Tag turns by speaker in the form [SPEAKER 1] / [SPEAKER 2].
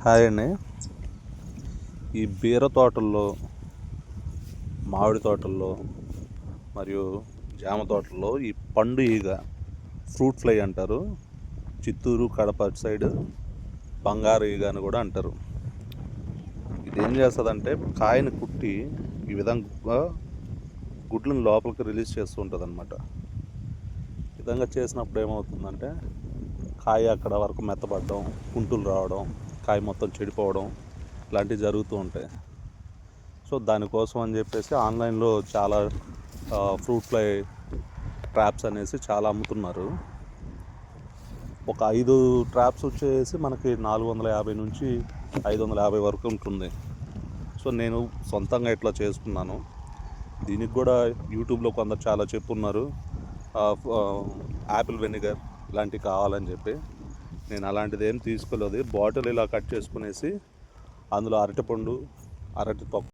[SPEAKER 1] Hi అండి. ఈ బీర తోటల్లో, మామిడి తోటల్లో మరియు జామ తోటల్లో ఈ పండు ఈగ, ఫ్రూట్ ఫ్లై అంటారు. చిత్తూరు, కడప అటు సైడ్ బంగారు ఈగ అని కూడా అంటారు. ఇది ఏం చేస్తుందంటే కాయని కుట్టి ఈ విధంగా గుడ్లను లోపలికి రిలీజ్ చేస్తూ ఉంటుంది అన్నమాట. ఈ విధంగా చేసినప్పుడు ఏమవుతుందంటే కాయ అక్కడ వరకు మెత్తపడడం, కుంటులు రావడం, కాయ మొత్తం చెడిపోవడం ఇలాంటివి జరుగుతూ ఉంటాయి. సో దానికోసం అని చెప్పేసి ఆన్లైన్లో చాలా ఫ్రూట్ ఫ్లై ట్రాప్స్ అనేసి చాలా అమ్ముతున్నారు. ఒక 5 ట్రాప్స్ వచ్చేసి మనకి 450 నుంచి 550 వరకు ఉంటుంది. సో నేను సొంతంగా ఇట్లా చేసుకున్నాను. దీనికి కూడా యూట్యూబ్లో కొందరు చాలా చెప్పున్నారు, యాపిల్ వెనిగర్ ఇలాంటివి కావాలని చెప్పి. నేను అలాంటిది ఏం తీసుకోలేదు. బాటిల్ ఇలా కట్ చేసుకునేసి అందులో అరటిపండు, అరటి తొక్క